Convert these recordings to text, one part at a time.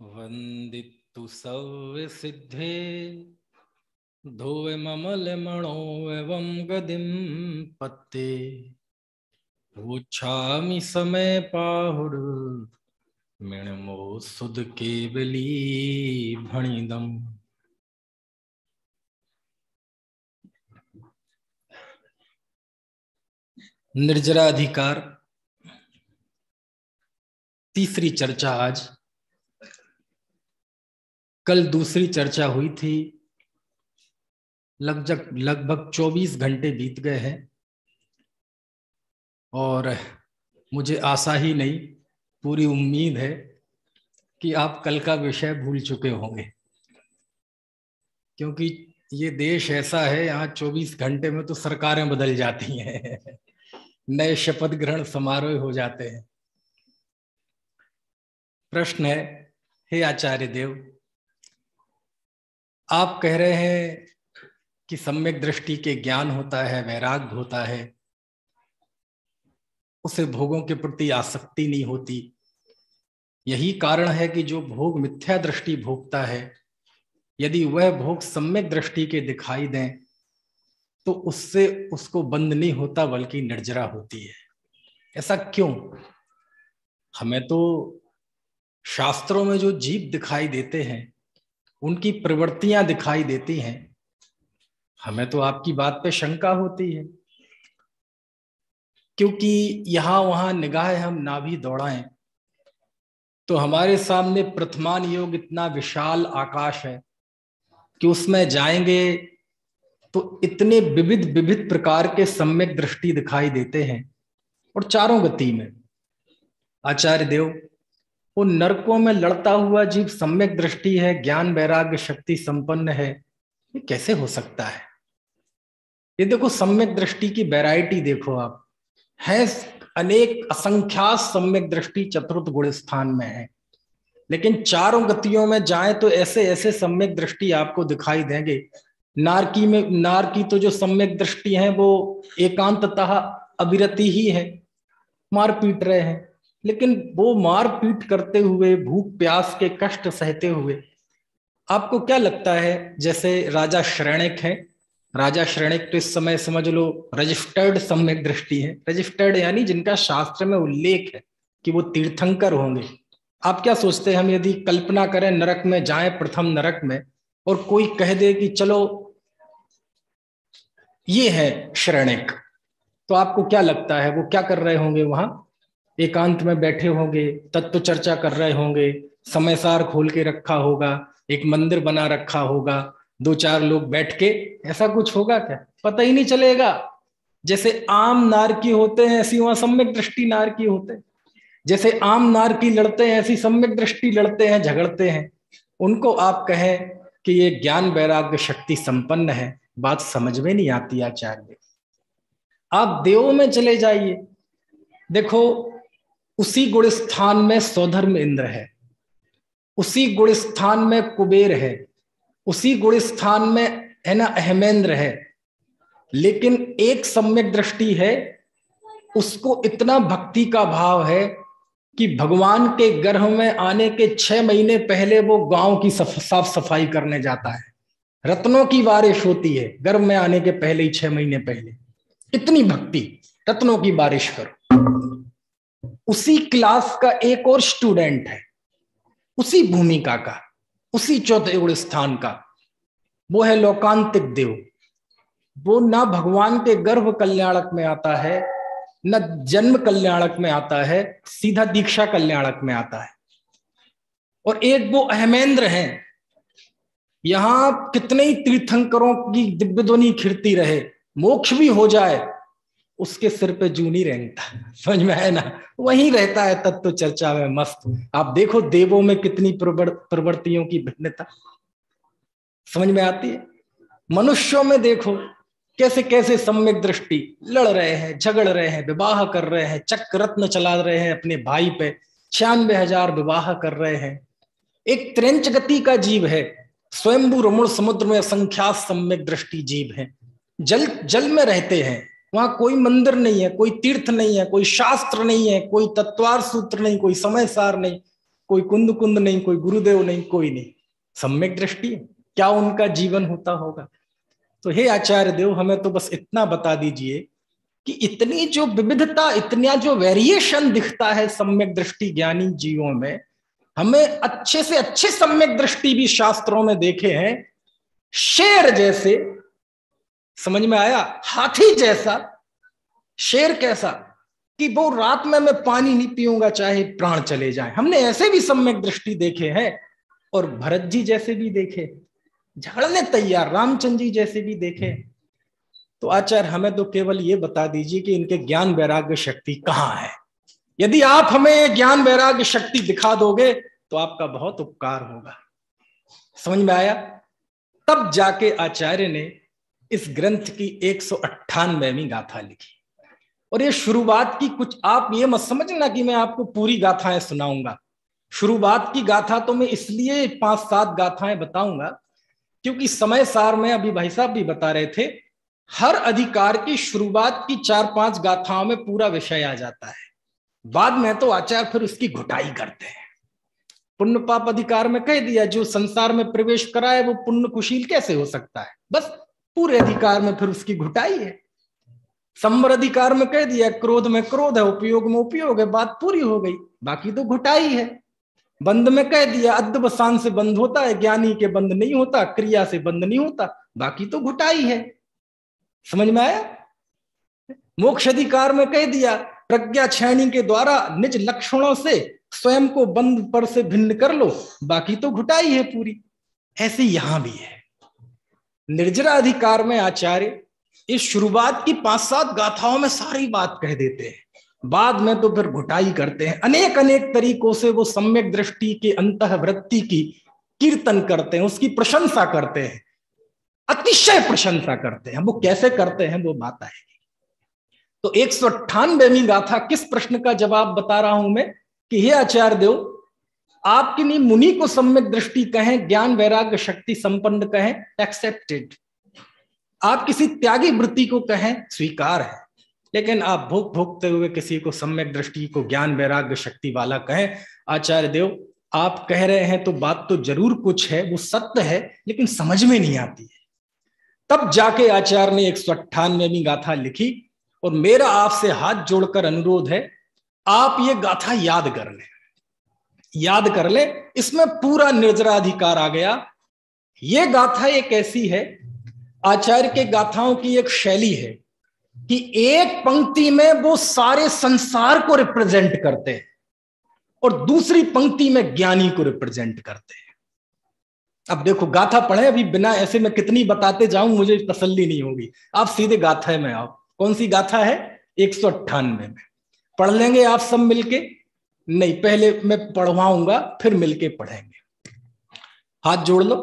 वंदितु सव्यसिद्धे धुवममलमणो एवं गदिं पत्ते वुच्छामि समय पाहुड मिणमो सुध केवली भणिदम। निर्जराधिकार तीसरी चर्चा आज। कल दूसरी चर्चा हुई थी। लगभग 24 घंटे बीत गए हैं और मुझे आशा ही नहीं, पूरी उम्मीद है कि आप कल का विषय भूल चुके होंगे, क्योंकि ये देश ऐसा है, यहाँ 24 घंटे में तो सरकारें बदल जाती हैं नए शपथ ग्रहण समारोह हो जाते हैं। प्रश्न है, हे आचार्य देव, आप कह रहे हैं कि सम्यक दृष्टि के ज्ञान होता है, वैराग्य होता है, उसे भोगों के प्रति आसक्ति नहीं होती। यही कारण है कि जो भोग मिथ्या दृष्टि भोगता है, यदि वह भोग सम्यक दृष्टि के दिखाई दें तो उससे उसको बंध नहीं होता, बल्कि निर्जरा होती है। ऐसा क्यों? हमें तो शास्त्रों में जो जीव दिखाई देते हैं, उनकी प्रवृत्तियां दिखाई देती हैं। हमें तो आपकी बात पे शंका होती है, क्योंकि यहां वहां निगाह हम ना भी दौड़ाएं तो हमारे सामने प्रथमान योग इतना विशाल आकाश है कि उसमें जाएंगे तो इतने विविध विविध प्रकार के सम्यक दृष्टि दिखाई देते हैं, और चारों गति में। आचार्य देव, वो नरकों में लड़ता हुआ जीव सम्यक दृष्टि है, ज्ञान वैराग्य शक्ति संपन्न है, ये कैसे हो सकता है? ये देखो, सम्यक दृष्टि की वैरायटी देखो आप, है अनेक असंख्यात सम्यक दृष्टि चतुर्थ गुण स्थान में है, लेकिन चारों गतियों में जाएं तो ऐसे ऐसे सम्यक दृष्टि आपको दिखाई देंगे। नार की तो जो सम्यक दृष्टि है वो एकांततः अविरति ही है, मार पीट रहे हैं, लेकिन वो मार पीट करते हुए, भूख प्यास के कष्ट सहते हुए, आपको क्या लगता है जैसे राजा श्रेणिक है? राजा श्रेणिक तो इस समय समझ लो रजिस्टर्ड सम्यक दृष्टि है। रजिस्टर्ड यानी जिनका शास्त्र में उल्लेख है कि वो तीर्थंकर होंगे। आप क्या सोचते हैं, हम यदि कल्पना करें नरक में जाएं, प्रथम नरक में, और कोई कह दे कि चलो ये है श्रेणिक, तो आपको क्या लगता है वो क्या कर रहे होंगे? वहां एकांत में बैठे होंगे, तत्व चर्चा कर रहे होंगे, समय सार खोल के रखा होगा, एक मंदिर बना रखा होगा, 2-4 लोग बैठ के, ऐसा कुछ होगा क्या? पता ही नहीं चलेगा। जैसे आम नार की होते हैं, ऐसी वहां सम्यक दृष्टि नार की होते हैं। जैसे आम नार की लड़ते हैं, ऐसी सम्यक दृष्टि लड़ते हैं, झगड़ते हैं। उनको आप कहें कि ये ज्ञान वैराग्य शक्ति संपन्न है, बात समझ में नहीं आती आचार्य। आप देवों में चले जाइए, देखो उसी गुण स्थान में सौधर्म इंद्र है, उसी गुण स्थान में कुबेर है, उसी गुण स्थान में है ना अहमेंद्र है, लेकिन एक सम्यक दृष्टि है, उसको इतना भक्ति का भाव है कि भगवान के गर्भ में आने के 6 महीने पहले वो गांव की साफ सफाई करने जाता है। रत्नों की बारिश होती है गर्भ में आने के पहले ही, 6 महीने पहले। इतनी भक्ति, रत्नों की बारिश करो। उसी क्लास का एक और स्टूडेंट है, उसी भूमिका का, उसी चौथे गुण स्थान का, वो है लोकांतिक देव। वो ना भगवान के गर्भ कल्याणक में आता है, न जन्म कल्याणक में आता है, सीधा दीक्षा कल्याणक में आता है। और एक वो अहमेंद्र हैं, यहां कितने ही तीर्थंकरों की दिव्य ध्वनि खिरती रहे, मोक्ष भी हो जाए, उसके सिर पे जू नहीं रेंगता। समझ में है ना? वहीं रहता है तत्व चर्चा में मस्त। आप देखो देवों में कितनी प्रवृत्तियों की भिन्नता समझ में आती है। मनुष्यों में देखो कैसे कैसे सम्यक दृष्टि लड़ रहे हैं, झगड़ रहे हैं, विवाह कर रहे हैं, चक्र रत्न चला रहे हैं अपने भाई पे, 96,000 विवाह कर रहे हैं। एक त्रेंच गति का जीव है, स्वयंभू रमण समुद्र में असंख्यात सम्यक दृष्टि जीव है, जल में रहते हैं। वहां कोई मंदिर नहीं है, कोई तीर्थ नहीं है, कोई शास्त्र नहीं है, कोई तत्वार सूत्र नहीं, कोई समय सार नहीं, कोई कुंद कुंद नहीं, कोई गुरुदेव नहीं, कोई नहीं, सम्यक दृष्टि। क्या उनका जीवन होता होगा। तो हे आचार्य देव, हमें तो बस इतना बता दीजिए कि इतनी जो विविधता, इतना जो वेरिएशन दिखता है सम्यक दृष्टि ज्ञानी जीवों में, हमें अच्छे से अच्छे सम्यक दृष्टि भी शास्त्रों में देखे हैं, शेर जैसे, समझ में आया, हाथी जैसा। शेर कैसा कि वो रात में मैं पानी नहीं पीऊंगा चाहे प्राण चले जाए, हमने ऐसे भी सम्यक दृष्टि देखे हैं। और भरत जी जैसे भी देखे, झगड़ने तैयार रामचंद्र जी जैसे भी देखे। तो आचार्य हमें तो केवल ये बता दीजिए कि इनके ज्ञान वैराग्य शक्ति कहाँ है। यदि आप हमें ज्ञान वैराग्य शक्ति दिखा दोगे तो आपका बहुत उपकार होगा। समझ में आया। तब जाके आचार्य ने इस ग्रंथ की 198वीं गाथा लिखी। और ये शुरुआत की, कुछ आप ये मत समझना कि मैं आपको पूरी गाथाएं सुनाऊंगा। शुरुआत की गाथा तो मैं इसलिए 5-7 गाथाएं बताऊंगा क्योंकि समय सार में अभी भाई साहब भी बता रहे थे, हर अधिकार की शुरुआत की 4-5 गाथाओं में पूरा विषय आ जाता है। बाद में तो आचार्य फिर उसकी घुटाई करते हैं। पुण्य पाप अधिकार में कह दिया, जो संसार में प्रवेश करा है वो पुण्य कुशील कैसे हो सकता है, बस पूरे अधिकार में फिर उसकी घुटाई है। संवर अधिकार में कह दिया, क्रोध में क्रोध है, उपयोग में उपयोग है, बात पूरी हो गई, बाकी तो घुटाई है। बंध में कह दिया, अद्वसान से बंध होता है, ज्ञानी के बंध नहीं होता, क्रिया से बंध नहीं होता, बाकी तो घुटाई है। समझ में आया। मोक्ष अधिकार में कह दिया, प्रज्ञा क्षैणी के द्वारा निज लक्षणों से स्वयं को बंध पर से भिन्न कर लो, बाकी तो घुटाई है पूरी। ऐसे यहां भी है। निर्जरा अधिकार में आचार्य इस शुरुआत की 5-7 गाथाओं में सारी बात कह देते हैं, बाद में तो फिर घुटाई करते हैं। अनेक अनेक तरीकों से वो सम्यक दृष्टि के अंतःवृत्ति की कीर्तन करते हैं, उसकी प्रशंसा करते हैं, अतिशय प्रशंसा करते हैं। वो कैसे करते हैं वो बात आएगी। तो 198वीं गाथा किस प्रश्न का जवाब बता रहा हूं मैं कि हे आचार्य देव, आप किन्हीं मुनि को सम्यक दृष्टि कहें, ज्ञान वैराग्य शक्ति संपन्न कहें, एक्सेप्टेड। आप किसी त्यागी वृत्ति को कहें, स्वीकार है। लेकिन आप भोग भोगते हुए किसी को सम्यक दृष्टि को ज्ञान वैराग्य शक्ति वाला कहें, आचार्य देव आप कह रहे हैं तो बात तो जरूर कुछ है, वो सत्य है, लेकिन समझ में नहीं आती है। तब जाके आचार्य ने 198वीं गाथा लिखी। और मेरा आपसे हाथ जोड़कर अनुरोध है, आप ये गाथा याद कर लें, याद कर ले। इसमें पूरा निर्जराधिकार आ गया। ये गाथा एक ऐसी है, आचार्य के गाथाओं की एक शैली है कि एक पंक्ति में वो सारे संसार को रिप्रेजेंट करते हैं और दूसरी पंक्ति में ज्ञानी को रिप्रेजेंट करते हैं। अब देखो गाथा पढ़े, अभी बिना ऐसे में कितनी बताते जाऊं मुझे तसल्ली नहीं होगी। आप सीधे गाथा में आओ। कौन सी गाथा है? 198 में पढ़ लेंगे आप सब मिलके। नहीं, पहले मैं पढ़वाऊंगा फिर मिलके पढ़ेंगे। हाथ जोड़ लो।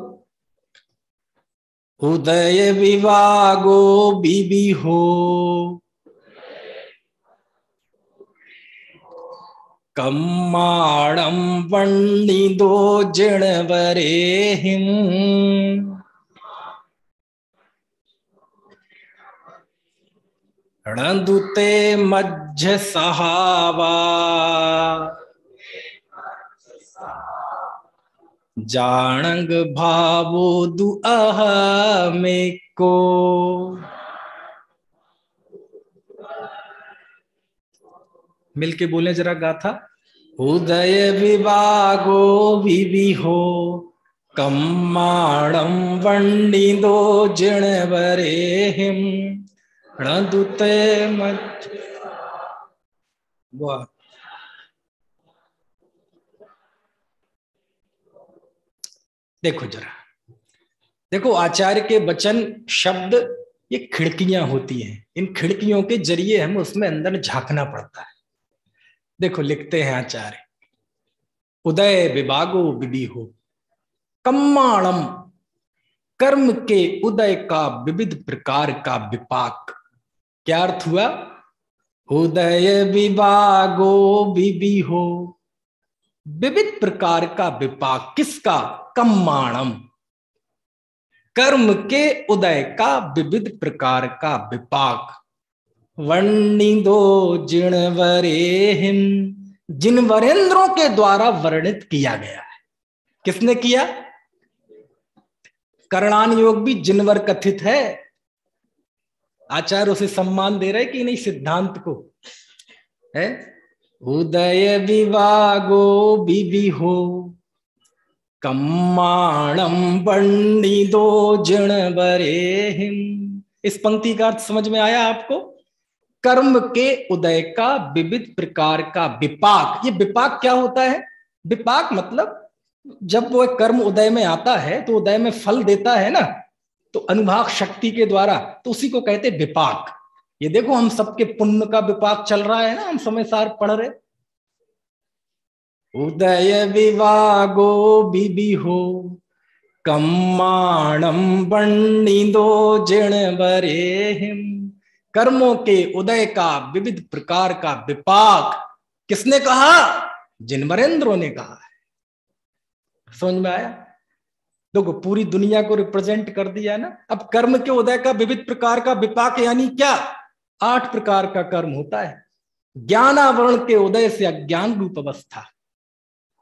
उदय विवागो बीबी हो, कम्माणम वंडिदो जिणवरे हिम, रणदुते मध्य सहावा, जानंग भावो दुआह में को। मिलके बोले जरा गाथा। उदय विवागो विवि हो, कम्माणम वंडिदो जिणवरे हिम, रणदुते मध्य। वाह, देखो जरा, देखो आचार्य के वचन शब्द ये खिड़कियां होती हैं। इन खिड़कियों के जरिए हम उसमें अंदर झांकना पड़ता है। देखो लिखते हैं आचार्य, उदय विभागो विधि हो, कम्माणम कर्म के उदय का विविध प्रकार का विपाक। क्या अर्थ हुआ? उदय विभागो विधि हो, विविध प्रकार का विपाक। किसका? कम्माणम, कर्म के उदय का विविध प्रकार का विपाक। वंडिदो जिणवरे हिम, जिनवरेंद्रों के द्वारा वर्णित किया गया है। किसने किया? करणान योग भी जिनवर कथित है। आचार्य उसे सम्मान दे रहे कि नहीं सिद्धांत को है। उदय विवागो विविहो कम्माणम पंडितो जिणवरेहिम। इस पंक्ति का अर्थ समझ में आया आपको? कर्म के उदय का विविध प्रकार का विपाक। ये विपाक क्या होता है? विपाक मतलब जब वो कर्म उदय में आता है तो उदय में फल देता है ना, तो अनुभाग शक्ति के द्वारा, तो उसी को कहते विपाक। ये देखो हम सबके पुण्य का विपाक चल रहा है ना, हम समय सार पढ़ रहे। उदय विवागो विविहो कम्माणम पंडितो जिणवरेहिम। कर्मों के उदय का विविध प्रकार का विपाक किसने कहा? जिनवरेंद्रों ने कहा है। समझ में आया? देखो पूरी दुनिया को रिप्रेजेंट कर दिया ना। अब कर्म के उदय का विविध प्रकार का विपाक यानी क्या? 8 प्रकार का कर्म होता है। ज्ञानावरण के उदय से अज्ञान रूप अवस्था,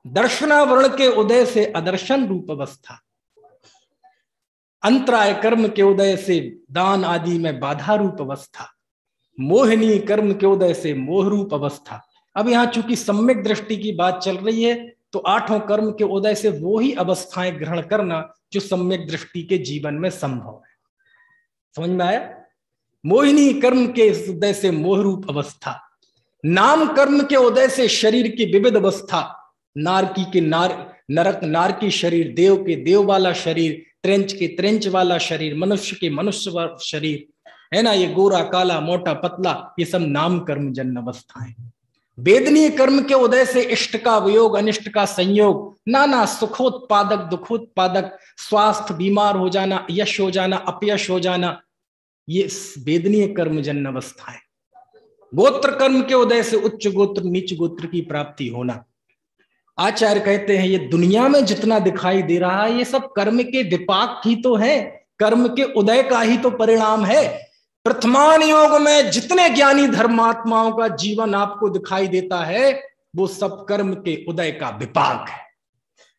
दर्शनावरण के उदय से अदर्शन रूप अवस्था, अंतराय कर्म के उदय से दान आदि में बाधा रूप अवस्था, मोहिनी कर्म के उदय से मोह रूप अवस्था। अब यहां चूंकि सम्यक दृष्टि की बात चल रही है तो 8 कर्म के उदय से वो ही अवस्थाएं ग्रहण करना जो सम्यक दृष्टि के जीवन में संभव है। समझ में आया? मोहिनी कर्म के उदय से मोह रूप अवस्था, नाम कर्म के उदय से शरीर की विविध अवस्था, नारकी के नरक नारकी शरीर, देव के देव वाला शरीर, त्रेंच के त्रेंच वाला शरीर, मनुष्य के मनुष्य शरीर, है ना, ये गोरा काला मोटा पतला, ये सब नाम कर्म जन्य अवस्थाएं। वेदनीय कर्म के उदय से इष्ट का वियोग, अनिष्ट का संयोग, नाना सुखोत्पादक दुखोत्पादक, स्वास्थ्य, बीमार हो जाना, यश हो जाना, अपयश हो जाना, ये वेदनीय कर्म जन्य अवस्थाएं। गोत्र कर्म के उदय से उच्च गोत्र नीच गोत्र की प्राप्ति होना। आचार्य कहते हैं ये दुनिया में जितना दिखाई दे रहा है ये सब कर्म के विपाक ही तो है, कर्म के उदय का ही तो परिणाम है। प्रथमान योग में जितने ज्ञानी धर्मात्माओं का जीवन आपको दिखाई देता है वो सब कर्म के उदय का विपाक है।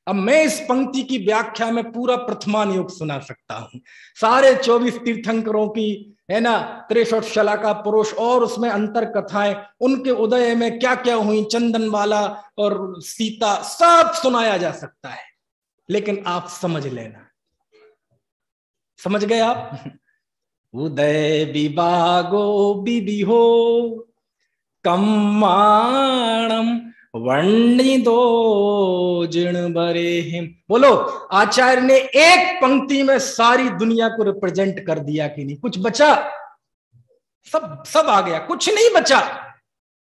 अब मैं इस पंक्ति की व्याख्या में पूरा प्रथमान योग सुना सकता हूं, सारे 24 तीर्थंकरों की, है ना, 63 शलाका पुरुष और उसमें अंतर कथाएं, उनके उदय में क्या क्या हुई, चंदनवाला और सीता, सब सुनाया जा सकता है। लेकिन आप समझ लेना, समझ गए आप? उदय विभागो विविहो कम्माणम वर्णितो जिणवरेहिम। बोलो आचार्य ने एक पंक्ति में सारी दुनिया को रिप्रेजेंट कर दिया कि नहीं? कुछ बचा? सब आ गया, कुछ नहीं बचा।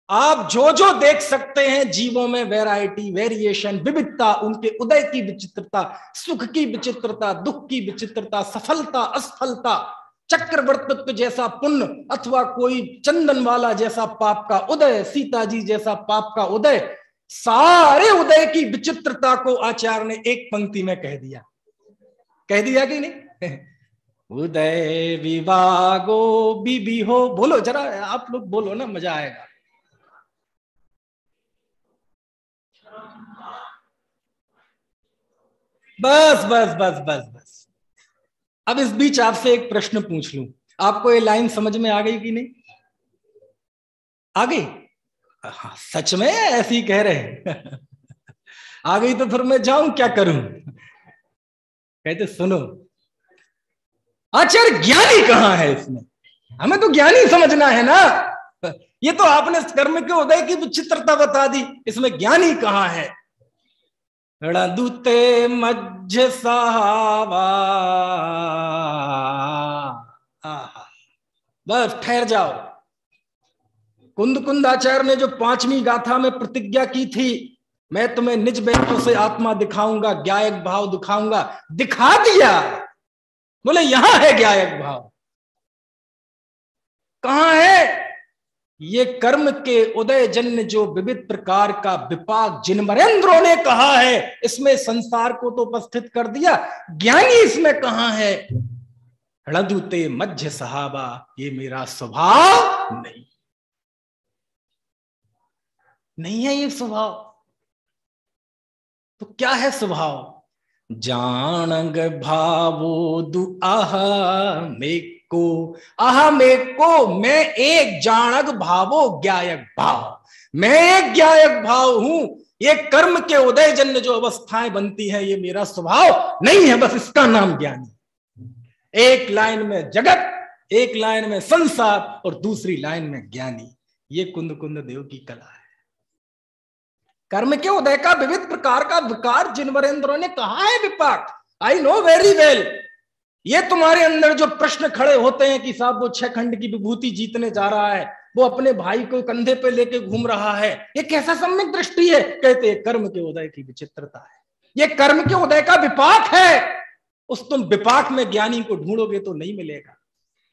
आप जो जो देख सकते हैं जीवों में वैरायटी, वेरिएशन, विविधता, उनके उदय की विचित्रता, सुख की विचित्रता, दुख की विचित्रता, सफलता असफलता, चक्रवर्तित्व जैसा पुण्य अथवा कोई चंदन वाला जैसा पाप का उदय, सीता जी जैसा पाप का उदय, सारे उदय की विचित्रता को आचार्य ने एक पंक्ति में कह दिया कि नहीं? उदय विभागो विविहो। बोलो जरा, आप लोग बोलो ना, मजा आएगा। बस बस बस बस बस। अब इस बीच आपसे एक प्रश्न पूछ लूं, आपको ये लाइन समझ में आ गई कि नहीं? आ गई? हाँ, सच में ऐसे ही कह रहे? आ गई तो फिर मैं जाऊं क्या करूं? कहते सुनो, आचार्य ज्ञानी कहां है इसमें? हमें तो ज्ञानी समझना है ना। ये तो आपने कर्म के उदय की विचित्रता बता दी, इसमें ज्ञानी कहां है? रणदूते मध्य सहावा। बस ठहर जाओ। कुंद कुंदाचार्य ने जो 5वीं गाथा में प्रतिज्ञा की थी, मैं तुम्हें निज बेटों से आत्मा दिखाऊंगा, ज्ञायक भाव दिखाऊंगा, दिखा दिया। बोले यहां है ज्ञायक भाव, कहां है? ये कर्म के उदय जन्य जो विविध प्रकार का विपाक जिनवरेंद्रों ने कहा है, इसमें संसार को तो उपस्थित कर दिया, ज्ञानी इसमें कहां है? रणदूते मध्य सहाबा, ये मेरा स्वभाव नहीं। नहीं है ये स्वभाव। तो क्या है स्वभाव? जानग भावो दु आहा मेको, आहा मेको, मैं एक जानग भावो ज्ञायक भाव, मैं एक ज्ञायक भाव हूं। ये कर्म के उदय जन्य जो अवस्थाएं बनती है ये मेरा स्वभाव नहीं है, बस इसका नाम ज्ञानी। एक लाइन में जगत, एक लाइन में संसार और दूसरी लाइन में ज्ञानी। ये कुंद कुंद देव की कला है। कर्म के उदय का विविध प्रकार का विकार जिन वरेंद्रों ने कहा है विपाक, आई नो वेरी वेल। ये तुम्हारे अंदर जो प्रश्न खड़े होते हैं कि साहब वो 6 खंड की विभूति जीतने जा रहा है, वो अपने भाई को कंधे पे लेके घूम रहा है, ये कैसा सम्यक दृष्टि है? कहते हैं कर्म के उदय की विचित्रता है, ये कर्म के उदय का विपाक है। उस तुम विपाक में ज्ञानी को ढूंढोगे तो नहीं मिलेगा।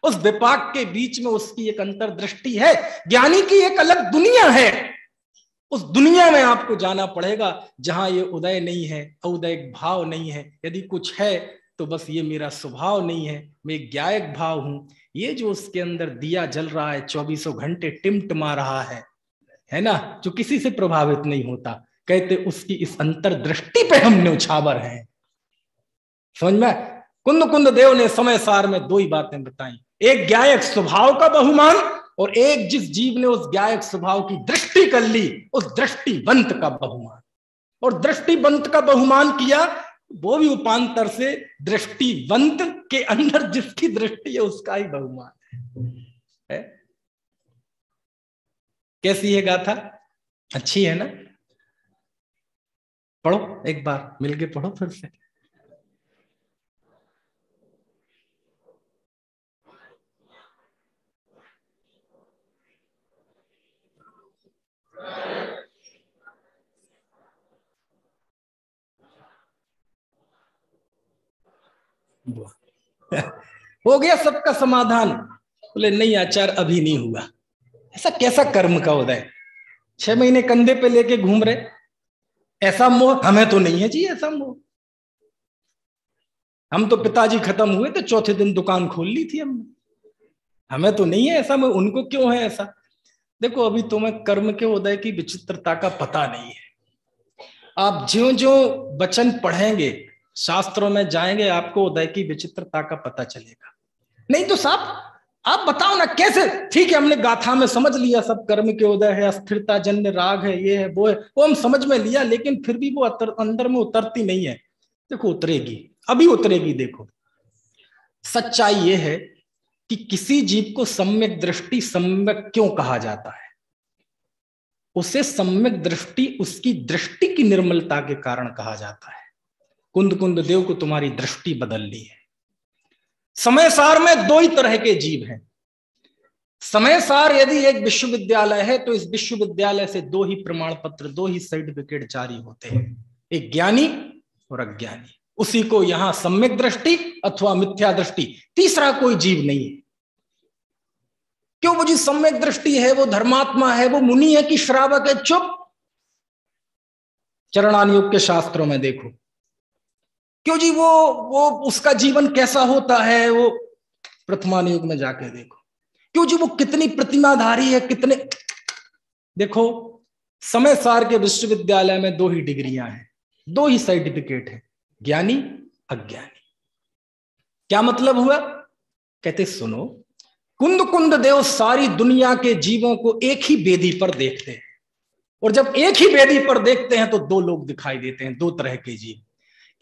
उस विपाक के बीच में उसकी एक अंतर्दृष्टि है, ज्ञानी की एक अलग दुनिया है। उस दुनिया में आपको जाना पड़ेगा जहां ये उदय नहीं है, औदय भाव नहीं है। यदि कुछ है तो बस ये मेरा स्वभाव नहीं है, मैं ज्ञायक भाव हूं। ये जो उसके अंदर दिया जल रहा है, 24 घंटे टिमटिमा रहा है ना, जो किसी से प्रभावित नहीं होता, कहते उसकी इस अंतर्दृष्टि पे हम न्यौछावर हैं। समझ में? कुंद कुंद देव ने समय सार में 2 ही बातें बताई, एक ज्ञायक स्वभाव का बहुमान और एक जिस जीव ने उस ज्ञायक स्वभाव की दृष्टि कर ली, उस दृष्टिवंत का बहुमान। और दृष्टिवंत का बहुमान किया वो भी उपांतर से दृष्टिवंत के अंदर जिसकी दृष्टि है उसका ही बहुमान है। कैसी है गाथा? अच्छी है ना? पढ़ो एक बार, मिलके पढ़ो फिर से। हो गया सबका समाधान? बोले नहीं आचार्य अभी नहीं हुआ। ऐसा कैसा कर्म का उदय? 6 महीने कंधे पे लेके घूम रहे, ऐसा मोह हमें तो नहीं है जी। ऐसा मोह हम तो पिताजी खत्म हुए तो चौथे दिन दुकान खोल ली थी हमने, हमें तो नहीं है ऐसा मोह। उनको क्यों है ऐसा? देखो अभी तुम्हें कर्म के उदय की विचित्रता का पता नहीं है। आप ज्यों ज्यों वचन पढ़ेंगे, शास्त्रों में जाएंगे, आपको उदय की विचित्रता का पता चलेगा। नहीं तो साहब आप बताओ ना कैसे? ठीक है हमने गाथा में समझ लिया सब कर्म के उदय है, अस्थिरता जन्य राग है, ये है वो है, वो हम समझ में लिया, लेकिन फिर भी वो अंदर में उतरती नहीं है। देखो उतरेगी, अभी उतरेगी। देखो सच्चाई ये है कि किसी जीव को सम्यक दृष्टि सम्यक क्यों कहा जाता है? उसे सम्यक दृष्टि उसकी दृष्टि की निर्मलता के कारण कहा जाता है। कुंद कुंद देव को तुम्हारी दृष्टि बदलनी है। समय सार में 2 ही तरह के जीव हैं। समय सार यदि एक विश्वविद्यालय है तो इस विश्वविद्यालय से 2 ही प्रमाण पत्र, 2 ही सर्टिफिकेट जारी होते हैं, एक ज्ञानी और अज्ञानी। उसी को यहां सम्यक दृष्टि अथवा मिथ्या दृष्टि, तीसरा कोई जीव नहीं है। क्यों? वो जी सम्यक दृष्टि है वो धर्मात्मा है, वो मुनि है कि श्रावक है? चुप। चरणानुयोग के शास्त्रों में देखो। क्यों जी वो उसका जीवन कैसा होता है, वो प्रथमानुयोग में जाके देखो। क्यों जी वो कितनी प्रतिमाधारी है, कितने। देखो समय सार के विश्वविद्यालय में 2 ही डिग्रियां हैं, 2 ही सर्टिफिकेट है, ज्ञानी अज्ञानी। क्या मतलब हुआ? कहते सुनो, कुंद कुंद देव सारी दुनिया के जीवों को एक ही वेदी पर देखते हैं, और जब एक ही वेदी पर देखते हैं तो 2 लोग दिखाई देते हैं, 2 तरह के जीव।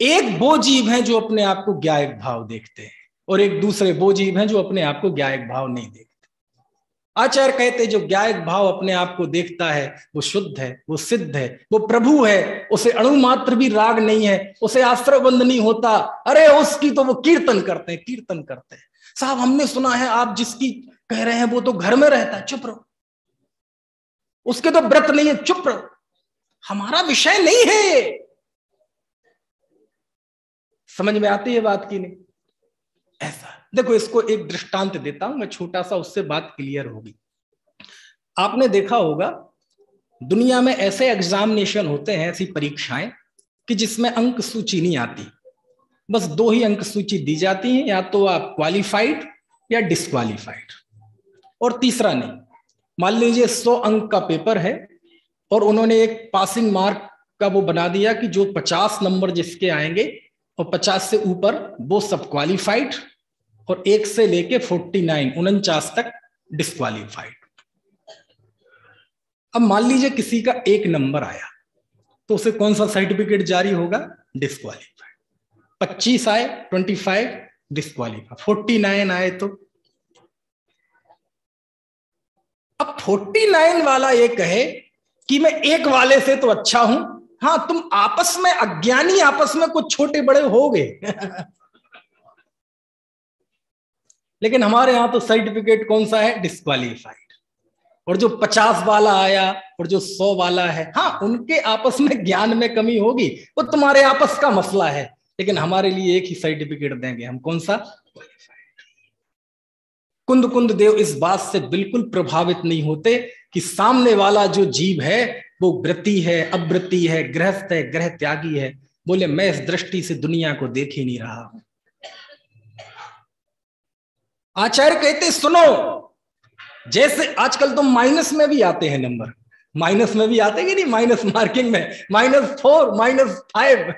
एक वो जीव हैं जो अपने आप को ज्ञायक भाव देखते हैं, और एक दूसरे वो जीव हैं जो अपने आप को ज्ञायक भाव नहीं देखते। आचार्य कहते जो ज्ञायक भाव अपने आप को देखता है वो शुद्ध है, वो सिद्ध है, वो प्रभु है, उसे अणु मात्र भी राग नहीं है, उसे आश्रयबंध नहीं होता। अरे उसकी तो वो कीर्तन करते हैं, कीर्तन करते हैं। साहब हमने सुना है आप जिसकी कह रहे हैं वो तो घर में रहता है, चुप रहो। उसके तो व्रत नहीं है, चुप रहो। हमारा विषय नहीं है। समझ में आती है बात की नहीं? ऐसा देखो, इसको एक दृष्टांत देता हूं मैं छोटा सा, उससे बात क्लियर होगी। आपने देखा होगा दुनिया में ऐसे एग्जामिनेशन होते हैं, ऐसी परीक्षाएं कि जिसमें अंक सूची नहीं आती, बस 2 ही अंक सूची दी जाती हैं, या तो आप क्वालिफाइड या डिस्क्वालिफाइड, और तीसरा नहीं। मान लीजिए 100 अंक का पेपर है और उन्होंने एक पासिंग मार्क का वो बना दिया कि जो 50 नंबर जिसके आएंगे और 50 से ऊपर वो सब क्वालिफाइड, और 1 से लेके 49 तक डिस्क्वालीफाइड। अब मान लीजिए किसी का 1 नंबर आया तो उसे कौन सा सर्टिफिकेट जारी होगा? डिस्क्वालीफाइड। 25 आए 25 डिस्क्वालीफाइड, 49 आए तो। अब 49 वाला ये कहे कि मैं 1 वाले से तो अच्छा हूं, हाँ तुम आपस में अज्ञानी आपस में कुछ छोटे बड़े हो गए लेकिन हमारे यहां तो सर्टिफिकेट कौन सा है? डिस्क्वालीफाइड। और जो 50 वाला आया और जो 100 वाला है, हाँ उनके आपस में ज्ञान में कमी होगी, वो तुम्हारे आपस का मसला है, लेकिन हमारे लिए एक ही सर्टिफिकेट देंगे हम, कौन सा? कुंद कुंद देव इस बात से बिल्कुल प्रभावित नहीं होते कि सामने वाला जो जीव है वो व्रती है, अव्रती है, गृहस्थ है, ग्रह त्यागी है। बोले मैं इस दृष्टि से दुनिया को देख ही नहीं रहा हूं। आचार्य कहते सुनो, जैसे आजकल तो माइनस में भी आते हैं नंबर, माइनस में भी आते हैं कि नहीं, माइनस मार्किंग में -4 -5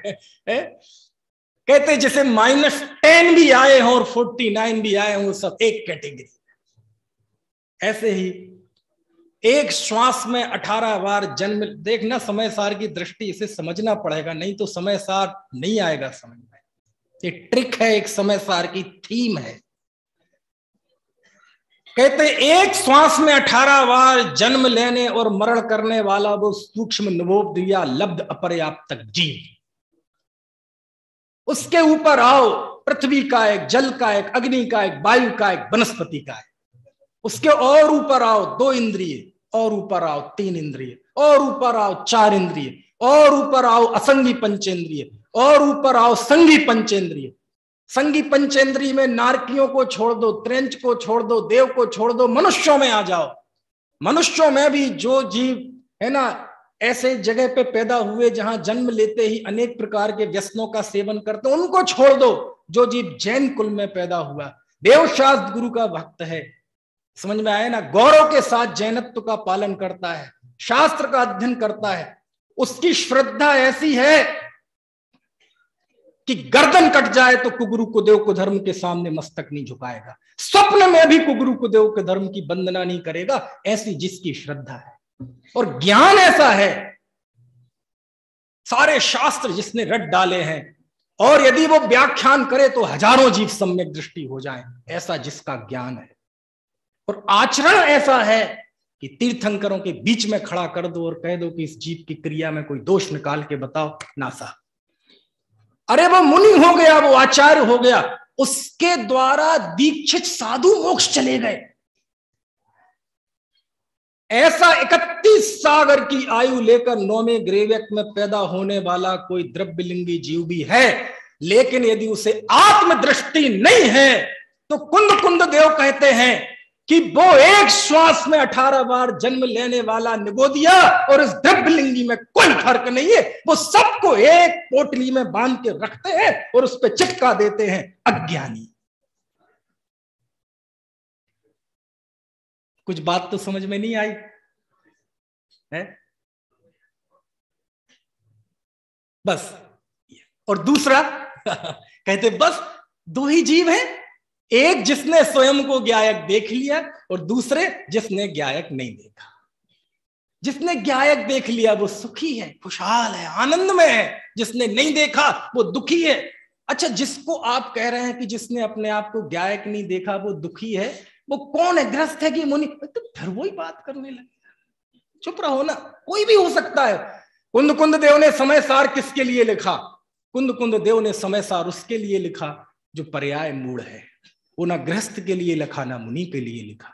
कहते जैसे -10 भी आए हों और 49 भी आए हों, सब एक कैटेगरी। ऐसे ही एक श्वास में 18 बार जन्म, देखना समय सार की दृष्टि, इसे समझना पड़ेगा, नहीं तो समय सार नहीं आएगा समझ में। ये ट्रिक है, एक समय सार की थीम है। कहते एक श्वास में 18 बार जन्म लेने और मरण करने वाला वो सूक्ष्म नवोदया लब्ध अपर्याप्त जीव, उसके ऊपर आओ पृथ्वी का एक, जल का एक, अग्नि का एक, वायु का एक, वनस्पति का एक, उसके और ऊपर आओ 2 इंद्रिय, और ऊपर आओ 3 इंद्रिय, और ऊपर आओ 4 इंद्रिय, और ऊपर आओ असंगी पंचेंद्रिय, और ऊपर आओ संगी पंचेंद्रिय। संगी पंचेंद्रिय में नारकियों को छोड़ दो, त्रेंच को छोड़ दो, देव को छोड़ दो, मनुष्यों में आ जाओ। मनुष्यों में भी जो जीव है ना, ऐसे जगह पे पैदा हुए जहां जन्म लेते ही अनेक प्रकार के व्यसनों का सेवन करते, उनको छोड़ दो। जो जीव जैन कुल में पैदा हुआ, देवशास्त्र गुरु का भक्त है, समझ में आया ना, गौरव के साथ जैनत्व का पालन करता है, शास्त्र का अध्ययन करता है, उसकी श्रद्धा ऐसी है कि गर्दन कट जाए तो कुगुरु कुदेव को धर्म के सामने मस्तक नहीं झुकाएगा, स्वप्न में भी कुगुरु कुदेव के धर्म की वंदना नहीं करेगा, ऐसी जिसकी श्रद्धा है। और ज्ञान ऐसा है, सारे शास्त्र जिसने रट डाले हैं, और यदि वो व्याख्यान करे तो हजारों जीव सम्यक दृष्टि हो जाए, ऐसा जिसका ज्ञान है। और आचरण ऐसा है कि तीर्थंकरों के बीच में खड़ा कर दो और कह दो कि इस जीव की क्रिया में कोई दोष निकाल के बताओ, ना साहब, अरे वो मुनि हो गया, वो आचार्य हो गया, उसके द्वारा दीक्षित साधु मोक्ष चले गए। ऐसा 31 सागर की आयु लेकर 9वें ग्रेवक में पैदा होने वाला कोई द्रव्यलिंगी जीव भी है, लेकिन यदि उसे आत्मदृष्टि नहीं है तो कुंद कुंद देव कहते हैं कि वो एक श्वास में 18 बार जन्म लेने वाला निगोदिया और इस द्रव्यलिंगी में कोई फर्क नहीं है। वो सबको एक पोटली में बांध के रखते हैं और उस पर चिपका देते हैं अज्ञानी। कुछ बात तो समझ में नहीं आई है? बस। और दूसरा कहते बस 2 ही जीव हैं, एक जिसने स्वयं को ज्ञायक देख लिया और दूसरे जिसने ज्ञायक नहीं देखा। जिसने ज्ञायक देख लिया वो सुखी है, खुशहाल है, आनंद में है, जिसने नहीं देखा वो दुखी है। अच्छा, जिसको आप कह रहे हैं कि जिसने अपने आप को ज्ञायक नहीं देखा वो दुखी है, वो कौन है? गृहस्थ है कि मुनि? तो फिर वही बात करने लगे, चुप रहो ना, कोई भी हो सकता है। कुंद कुंद देव ने समय सार किसके लिए लिखा? कुंद कुंद देव ने समय सार उसके लिए लिखा जो पर्याय मूढ़ है। वो ना गृहस्थ के लिए लिखा ना मुनि के लिए लिखा।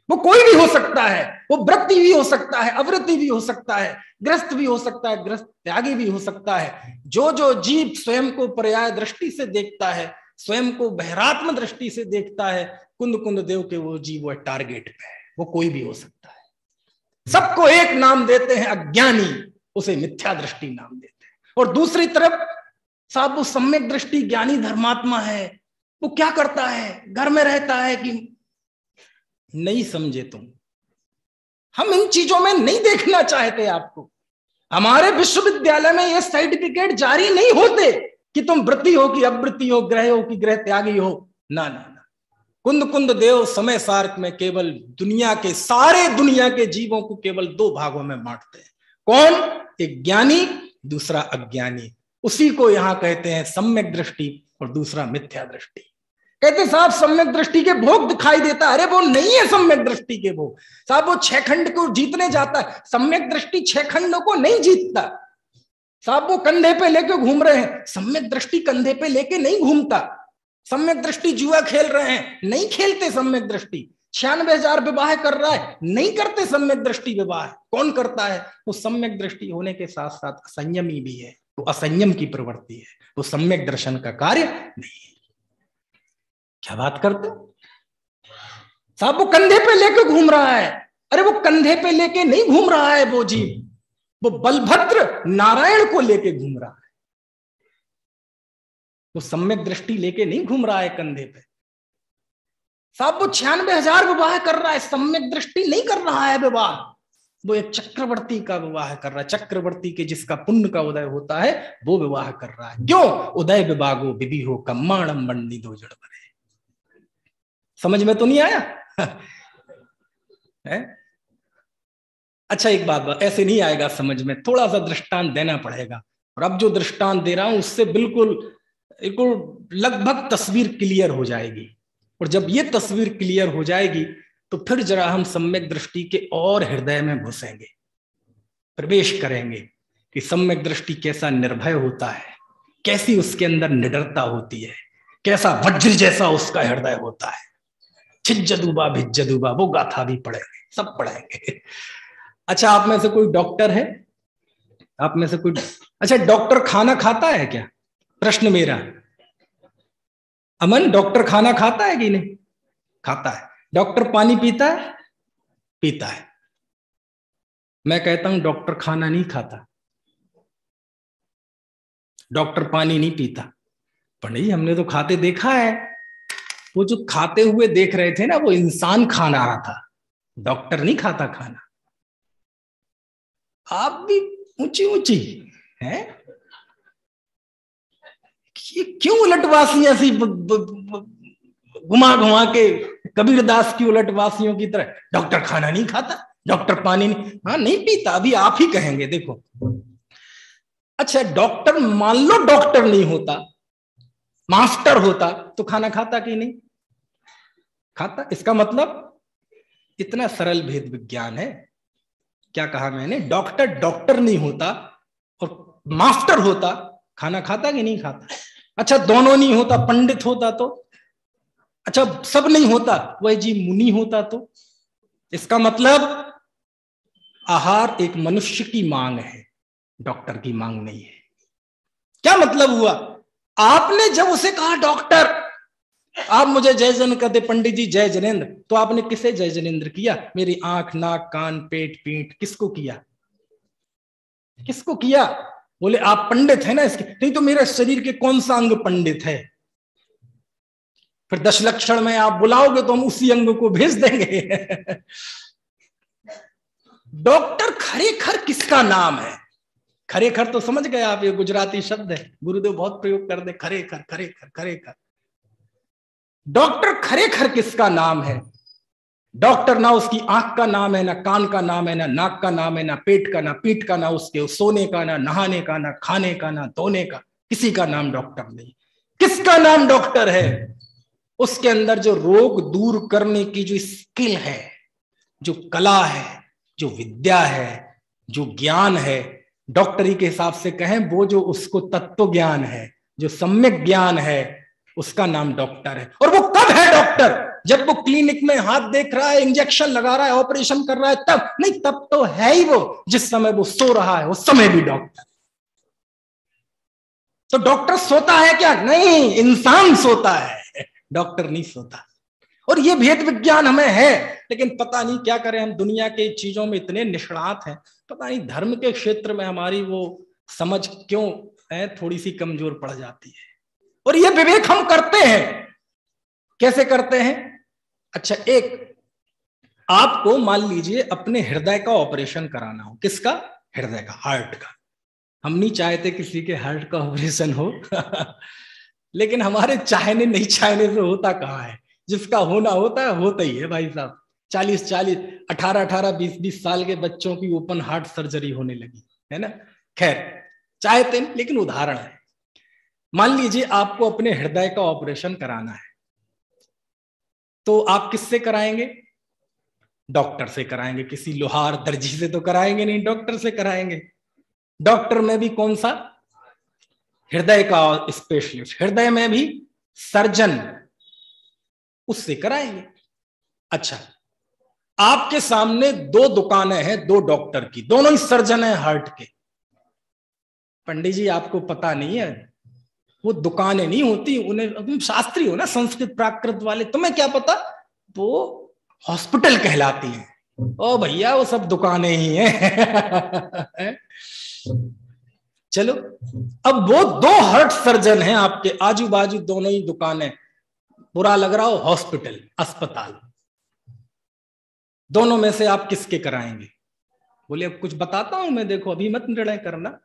वो कोई भी हो सकता है, वो व्रती भी हो सकता है, अव्रती भी हो सकता है, गृहस्थ भी हो सकता है, गृहस्थ त्यागी भी हो सकता है। जो जो जीव स्वयं को पर्याय दृष्टि से देखता है, स्वयं को बहिरात्म दृष्टि से देखता है, कुंद कुंद देव के वो जीव वो टारगेट पे है। वो कोई भी हो सकता है। सबको एक नाम देते हैं अज्ञानी, उसे मिथ्या दृष्टि नाम देते हैं। और दूसरी तरफ साहब वो सम्यक दृष्टि ज्ञानी धर्मात्मा है, वो क्या करता है? घर में रहता है कि नहीं समझे तुम, हम इन चीजों में नहीं देखना चाहते आपको। हमारे विश्वविद्यालय में ये सर्टिफिकेट जारी नहीं होते कि तुम व्रती हो कि अव्रती हो, ग्रह हो कि ग्रह त्यागी हो। ना ना ना, कुंद कुंद देव समय सार्क में केवल सारे दुनिया के जीवों को केवल दो भागों में बांटते हैं। कौन? एक ज्ञानी, दूसरा अज्ञानी। उसी को यहां कहते हैं सम्यक दृष्टि और दूसरा मिथ्या दृष्टि। कहते साहब सम्यक दृष्टि के भोग दिखाई देता, अरे वो नहीं है सम्यक दृष्टि के भोग साहब, वो 6 खंड को जीतने जाता है। सम्यक दृष्टि 6 खंडों को नहीं जीतता साहब, वो कंधे पे लेके घूम रहे हैं। सम्यक दृष्टि कंधे पे लेके नहीं घूमता। सम्यक दृष्टि जुआ खेल रहे हैं, नहीं खेलते सम्यक दृष्टि। 96,000 विवाह कर रहा है, नहीं करते सम्यक दृष्टि विवाह। कौन करता है? वो सम्यक दृष्टि होने के साथ साथ असंयमी भी है, वो असंयम की प्रवृत्ति है, वो सम्यक दर्शन का कार्य नहीं है। क्या बात करते साहब, वो कंधे पे लेके घूम रहा है। अरे वो कंधे पे लेके नहीं घूम रहा है वो जीव, वो बलभद्र नारायण को लेके घूम रहा है। वो सम्यक दृष्टि लेके नहीं घूम रहा है कंधे पे साहब। वो 96,000 विवाह कर रहा है, सम्यक दृष्टि नहीं कर रहा है विवाह। वो एक चक्रवर्ती का विवाह कर रहा है। चक्रवर्ती के जिसका पुण्य का उदय होता है वो विवाह कर रहा है। क्यों? उदय विभागो विधि हो कम्माणम मंडी दो जड़ बने। समझ में तो नहीं आया? है? अच्छा एक बात, ऐसे नहीं आएगा समझ में, थोड़ा सा दृष्टांत देना पड़ेगा। और अब जो दृष्टांत दे रहा हूं उससे बिल्कुल लगभग तस्वीर क्लियर हो जाएगी। और जब ये तस्वीर क्लियर हो जाएगी तो फिर जरा हम सम्यक दृष्टि के और हृदय में घुसेंगे, प्रवेश करेंगे कि सम्यक दृष्टि कैसा निर्भय होता है, कैसी उसके अंदर निडरता होती है, कैसा वज्र जैसा उसका हृदय होता है। छिज्जदुबा भिज्जदुबा, वो गाथा भी पढ़ेंगे, सब पढ़ेंगे। अच्छा, आप में से कोई डॉक्टर है? आप में से कोई? अच्छा, डॉक्टर खाना खाता है क्या? प्रश्न मेरा। अमन, डॉक्टर खाना खाता है कि नहीं? खाता है। डॉक्टर पानी पीता है? पीता है। मैं कहता हूं डॉक्टर खाना नहीं खाता, डॉक्टर पानी नहीं पीता। पर नहीं, हमने तो खाते देखा है। वो जो खाते हुए देख रहे थे ना, वो इंसान खा रहा था, डॉक्टर नहीं खाता खाना। आप भी ऊंची ऊंची हैं, ये क्यों उलटवासियां सी घुमा घुमा के कबीरदास की उलटवासियों की तरह? डॉक्टर खाना नहीं खाता, डॉक्टर पानी नहीं, हाँ नहीं पीता। अभी आप ही कहेंगे, देखो। अच्छा, डॉक्टर मान लो डॉक्टर नहीं होता, मास्टर होता, तो खाना खाता कि नहीं खाता? इसका मतलब इतना सरल भेद विज्ञान है। क्या कहा मैंने? डॉक्टर नहीं होता और मास्टर होता, खाना खाता कि नहीं खाता? अच्छा, दोनों नहीं होता, पंडित होता तो? अच्छा, सब नहीं होता, वह जी मुनि होता तो? इसका मतलब आहार एक मनुष्य की मांग है, डॉक्टर की मांग नहीं है। क्या मतलब हुआ? आपने जब उसे कहा डॉक्टर, आप मुझे जय जन कहते, पंडित जी जय जनेन्द्र, तो आपने किसे जय जनेन्द्र किया? मेरी आंख, नाक, कान, पेट, पीठ, किसको किया? किसको किया? बोले आप पंडित है ना इसके, नहीं तो मेरे शरीर के कौन सा अंग पंडित है? फिर 10 लक्षण में आप बुलाओगे तो हम उसी अंग को भेज देंगे। डॉक्टर खरेखर किसका नाम है? खरेखर तो समझ गए आप, ये गुजराती शब्द है, गुरुदेव बहुत प्रयोग कर दे, खरेखर खरेखर खरेखर। डॉक्टर खरेखर किसका नाम है? डॉक्टर ना उसकी आंख का नाम है, ना कान का नाम है, ना नाक का नाम है, ना पेट का, ना पीठ का, ना उसके सोने का, ना नहाने का, ना खाने का, ना धोने का, किसी का नाम डॉक्टर नहीं। किसका नाम डॉक्टर है? उसके अंदर जो रोग दूर करने की जो स्किल है, जो कला है, जो विद्या है, जो ज्ञान है, डॉक्टरी के हिसाब से कहें, वो जो उसको तत्व ज्ञान है, जो सम्यक ज्ञान है, उसका नाम डॉक्टर है। और वो कब है डॉक्टर? जब वो क्लिनिक में हाथ देख रहा है, इंजेक्शन लगा रहा है, ऑपरेशन कर रहा है, तब नहीं। तब तो है ही वो जिस समय वो सो रहा है, उस समय भी डॉक्टर। तो डॉक्टर सोता है क्या? नहीं, इंसान सोता है, डॉक्टर नहीं सोता। और ये भेद विज्ञान हमें है, लेकिन पता नहीं क्या करें, हम दुनिया के चीजों में इतने निष्णात हैं, पता नहीं धर्म के क्षेत्र में हमारी वो समझ क्यों है थोड़ी सी कमजोर पड़ जाती है। और ये विवेक हम करते हैं, कैसे करते हैं? अच्छा, एक आपको मान लीजिए अपने हृदय का ऑपरेशन कराना हो। किसका? हृदय का, हार्ट का। हम नहीं चाहते किसी के हार्ट का ऑपरेशन हो लेकिन हमारे चाहने नहीं चाहने से होता कहाँ है। जिसका होना होता है, होता ही है भाई साहब। 40-40, 18-18, 20-20 साल के बच्चों की ओपन हार्ट सर्जरी होने लगी है ना। खैर, चाहते नहीं, लेकिन उदाहरण है। मान लीजिए आपको अपने हृदय का ऑपरेशन कराना है, तो आप किससे कराएंगे? डॉक्टर से कराएंगे। किसी लोहार दर्जी से तो कराएंगे नहीं, डॉक्टर से कराएंगे। डॉक्टर में भी कौन सा? हृदय का स्पेशलिस्ट। हृदय में भी सर्जन, उससे कराएंगे। अच्छा, आपके सामने दो दुकानें हैं, दो डॉक्टर की, दोनों ही सर्जन हैं हार्ट के। पंडित जी आपको पता नहीं है, वो दुकानें नहीं होती, उन्हें, तुम शास्त्री हो ना, संस्कृत प्राकृत वाले, तुम्हें क्या पता, वो हॉस्पिटल कहलाती हैं। ओ भैया, वो सब दुकानें ही हैं चलो, अब वो दो हार्ट सर्जन हैं आपके आजू बाजू, दोनों ही दुकानें, बुरा लग रहा हो, हॉस्पिटल, अस्पताल, दोनों में से आप किसके कराएंगे? बोले अब कुछ बताता हूं मैं, देखो अभी मत निर्णय करना।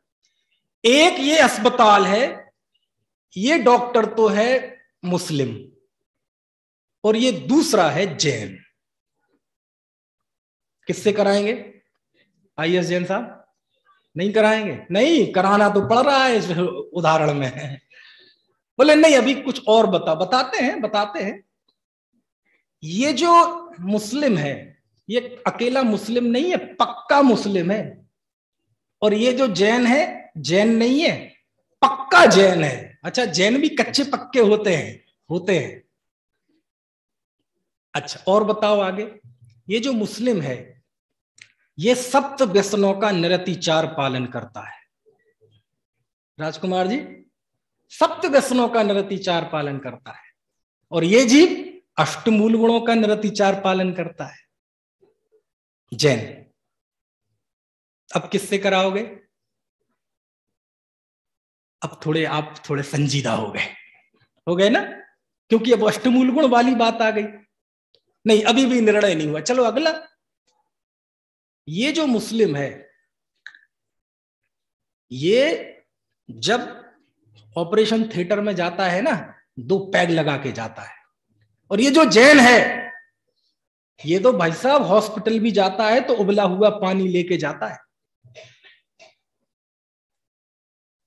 एक ये अस्पताल है, ये डॉक्टर तो है मुस्लिम, और ये दूसरा है जैन। किससे कराएंगे? आईएस जैन साहब नहीं कराएंगे? नहीं कराना तो पड़ रहा है इस उदाहरण में। बोले नहीं, अभी कुछ और बताते हैं। ये जो मुस्लिम है, ये अकेला मुस्लिम नहीं है, पक्का मुस्लिम है। और ये जो जैन है, जैन नहीं है, पक्का जैन है। अच्छा, जैन भी कच्चे पक्के होते हैं। अच्छा, और बताओ आगे। ये जो मुस्लिम है, ये सप्त व्यसनों का निरतिचार पालन करता है। राजकुमार जी, सप्त व्यसनों का निरतिचार पालन करता है। और ये जीव अष्टमूल गुणों का निरतिचार पालन करता है, जैन। अब किससे कराओगे? अब आप थोड़े संजीदा हो गए ना, क्योंकि अब अष्टमूल गुण वाली बात आ गई। नहीं, अभी भी निर्णय नहीं हुआ। चलो अगला। ये जो मुस्लिम है, ये जब ऑपरेशन थिएटर में जाता है ना, 2 पैग लगा के जाता है। और ये जो जैन है, ये तो भाई साहब हॉस्पिटल भी जाता है तो उबला हुआ पानी लेके जाता है।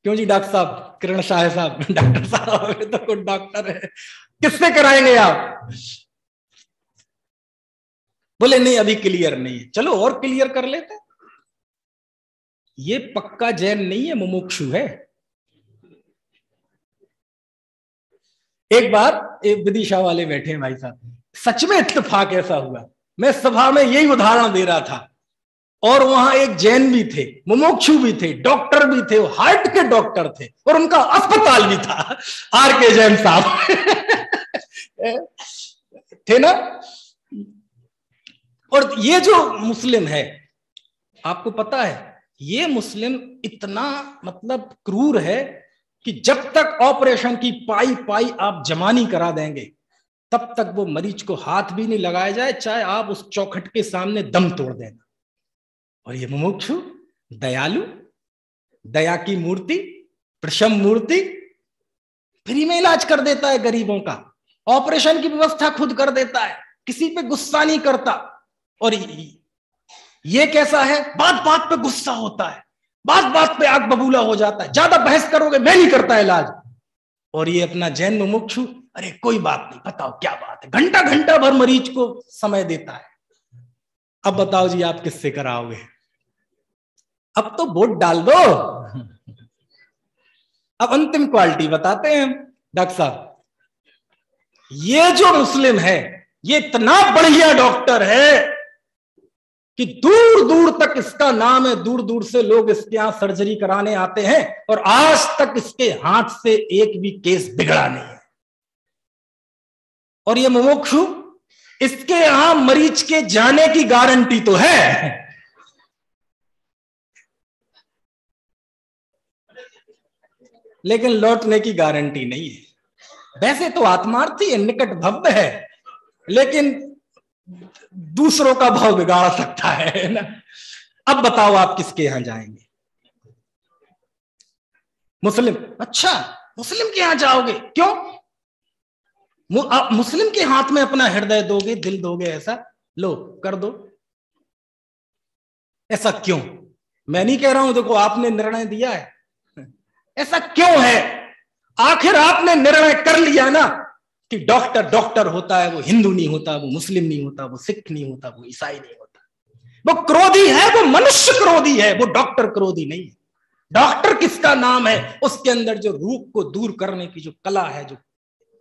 क्यों जी डॉक्टर साहब, किरण शाह साहब, डॉक्टर साहब तो कोई डॉक्टर है, किससे कराएंगे आप? बोले नहीं, अभी क्लियर नहीं है। चलो और क्लियर कर लेते। ये पक्का जैन नहीं है, मुमुक्षु है। एक बार एक विदिशा वाले बैठे हैं भाई साहब, सच में इत्तेफाक ऐसा हुआ, मैं सभा में यही उदाहरण दे रहा था, और वहां एक जैन भी थे, मुमुक्षु भी थे, डॉक्टर भी थे, हार्ट के डॉक्टर थे, और उनका अस्पताल भी था। आर के जैन साहब थे ना। और ये जो मुस्लिम है, आपको पता है, ये मुस्लिम इतना मतलब क्रूर है कि जब तक ऑपरेशन की पाई पाई आप जमा नहीं करा देंगे, तब तक वो मरीज को हाथ भी नहीं लगाया जाए, चाहे आप उस चौखट के सामने दम तोड़ देना। और ये मुमुक्षु, दयालु, दया की मूर्ति, प्रशम मूर्ति, फ्री में इलाज कर देता है गरीबों का, ऑपरेशन की व्यवस्था खुद कर देता है, किसी पे गुस्सा नहीं करता। और ये कैसा है, बात बात पे गुस्सा होता है, बात बात पे आग बबूला हो जाता है, ज्यादा बहस करोगे मैं नहीं करता इलाज। और ये अपना जैन मुमुक्षु, अरे कोई बात नहीं, बताओ क्या बात है, घंटा घंटा भर मरीज को समय देता है। अब बताओ जी, आप किससे कराओगे? अब तो वोट डाल दो। अब अंतिम क्वालिटी बताते हैं डॉक्टर साहब। ये जो मुस्लिम है, ये इतना बढ़िया डॉक्टर है कि दूर दूर तक इसका नाम है, दूर दूर से लोग इसके यहां सर्जरी कराने आते हैं, और आज तक इसके हाथ से एक भी केस बिगड़ा नहीं है। और ये मुमुक्षु, इसके यहां मरीज के जाने की गारंटी तो है, लेकिन लौटने की गारंटी नहीं है। वैसे तो आत्मार्थी है, निकट भव्य है, लेकिन दूसरों का भाव बिगाड़ सकता है ना। अब बताओ आप किसके यहां जाएंगे? मुस्लिम। अच्छा, मुस्लिम के यहां जाओगे, क्यों? आप मुस्लिम के हाथ में अपना हृदय दोगे, दिल दोगे, ऐसा लो कर दो, ऐसा क्यों? मैं नहीं कह रहा हूं, देखो आपने निर्णय दिया है, ऐसा क्यों है? आखिर आपने निर्णय कर लिया ना कि डॉक्टर डॉक्टर होता है, वो हिंदू नहीं होता, वो मुस्लिम नहीं होता, वो सिख नहीं होता, वो ईसाई नहीं होता, वो क्रोधी है, वो मनुष्य क्रोधी है, वो डॉक्टर क्रोधी नहीं है। डॉक्टर किसका नाम है? उसके अंदर जो रूप को दूर करने की जो कला है, जो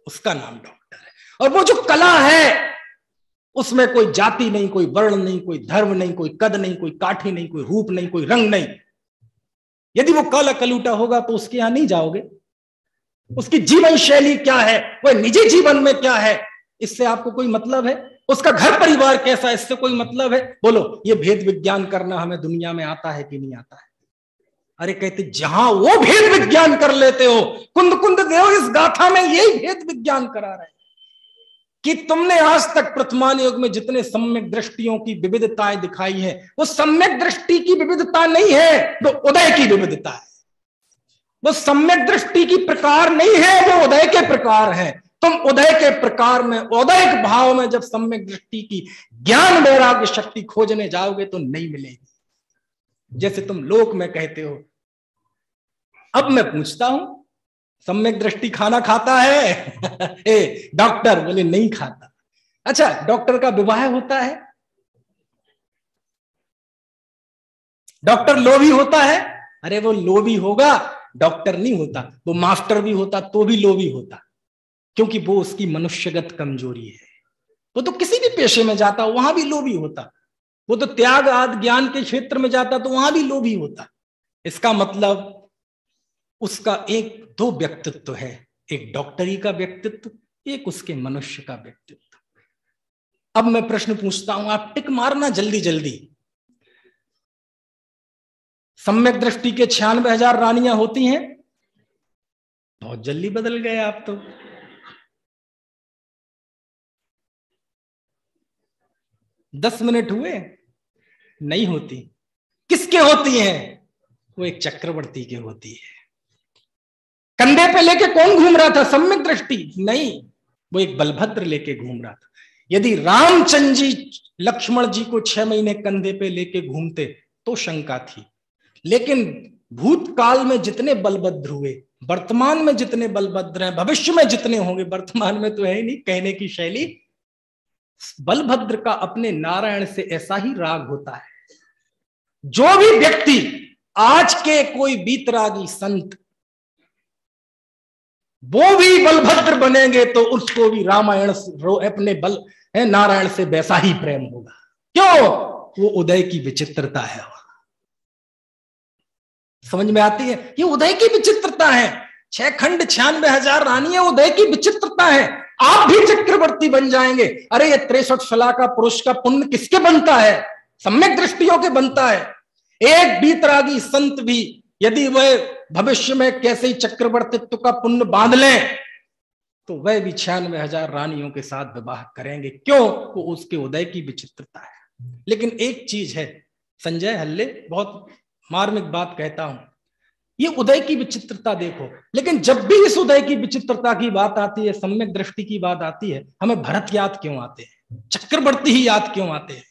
उसका नाम डॉक्टर है। और वो जो कला है उसमें कोई जाति नहीं, कोई वर्ण नहीं, कोई धर्म नहीं, कोई कद नहीं, कोई काठी नहीं, कोई रूप नहीं, कोई रंग नहीं। यदि वो काला कलूटा होगा तो उसके यहां नहीं जाओगे। उसकी जीवन शैली क्या है, वह निजी जीवन में क्या है, इससे आपको कोई मतलब है? उसका घर परिवार कैसा है, इससे कोई मतलब है? बोलो, ये भेद विज्ञान करना हमें दुनिया में आता है कि नहीं आता है? अरे कहते जहां वो भेद विज्ञान कर लेते हो, कुंद कुंद देव इस गाथा में यही भेद विज्ञान करा रहे हैं कि तुमने आज तक वर्तमान युग में जितने सम्यक दृष्टियों की विविधताएं दिखाई है, वो सम्यक दृष्टि की विविधता नहीं है, वो उदय की विविधता है। वो सम्यक दृष्टि की प्रकार नहीं है, वो उदय के प्रकार है। तुम उदय के प्रकार में, उदय के भाव में जब सम्यक दृष्टि की ज्ञान वैराग्य शक्ति खोजने जाओगे तो नहीं मिलेगी। जैसे तुम लोक में कहते हो। अब मैं पूछता हूं, सम्यक दृष्टि खाना खाता है? ए डॉक्टर बोले नहीं खाता। अच्छा, डॉक्टर का विवाह होता है? डॉक्टर लोभी होता है? अरे वो लोभी होगा, डॉक्टर नहीं होता। वो मास्टर भी होता तो भी लोभी होता, क्योंकि वो उसकी मनुष्यगत कमजोरी है। वो तो किसी भी पेशे में जाता वहां भी लोभी होता। वो तो त्याग आदि ज्ञान के क्षेत्र में जाता तो वहां भी लोभी होता। इसका मतलब उसका एक दो व्यक्तित्व है, एक डॉक्टरी का व्यक्तित्व, एक उसके मनुष्य का व्यक्तित्व। अब मैं प्रश्न पूछता हूं, आप टिक मारना जल्दी जल्दी। सम्यक दृष्टि के 96,000 रानियां होती हैं? बहुत जल्दी बदल गए आप तो। दस मिनट हुए, नहीं होती। किसके होती हैं? वो एक चक्रवर्ती के होती है। कंधे पे लेके कौन घूम रहा था? सम्यक दृष्टि नहीं, वो एक बलभद्र लेके घूम रहा था। यदि रामचंद्र जी लक्ष्मण जी को 6 महीने कंधे पे लेके घूमते तो शंका थी, लेकिन भूतकाल में जितने बलभद्र हुए, वर्तमान में जितने बलभद्र हैं, भविष्य में जितने होंगे, वर्तमान में तो है ही नहीं, कहने की शैली। बलभद्र का अपने नारायण से ऐसा ही राग होता है। जो भी व्यक्ति आज के कोई बीतरागी संत वो भी बलभद्र बनेंगे तो उसको भी रामायण अपने बल नारायण से वैसा ही प्रेम होगा। क्यों? वो उदय की विचित्रता है। समझ में आती है? ये उदय की विचित्रता है। 6 खंड 96,000 रानियां उदय की विचित्रता है। आप भी चक्रवर्ती बन जाएंगे। अरे ये 63 शला का पुरुष का पुण्य किसके बनता है? सम्यक दृष्टियों के बनता है। एक बीतरागी संत भी यदि वह भविष्य में कैसे ही चक्रवर्तित्व का पुण्य बांध लें तो वह भी 96,000 रानियों के साथ विवाह करेंगे। क्यों? वो उसके उदय की विचित्रता है। लेकिन एक चीज है संजय हल्ले, बहुत मार्मिक बात कहता हूं, ये उदय की विचित्रता देखो, लेकिन जब भी इस उदय की विचित्रता की बात आती है, सम्यक दृष्टि की बात आती है, हमें भरत याद क्यों आते हैं? चक्रवर्ती ही याद क्यों आते हैं?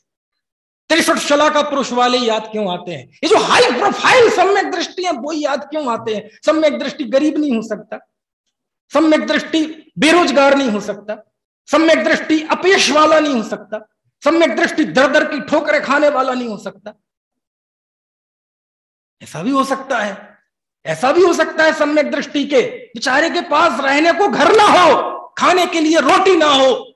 63 शला का पुरुष वाले याद क्यों आते हैं? ये जो हाई प्रोफाइल सम्यक दृष्टि है वो याद क्यों आते हैं? सम्यक दृष्टि गरीब नहीं हो सकता, सम्यक दृष्टि बेरोजगार नहीं हो सकता, सम्यक दृष्टि अपयश वाला नहीं हो सकता, सम्यक दृष्टि दर दर की ठोकरें खाने वाला नहीं हो सकता। ऐसा भी हो सकता है, ऐसा भी हो सकता है सम्यक दृष्टि के बेचारे के पास रहने को घर ना हो, खाने के लिए रोटी ना हो,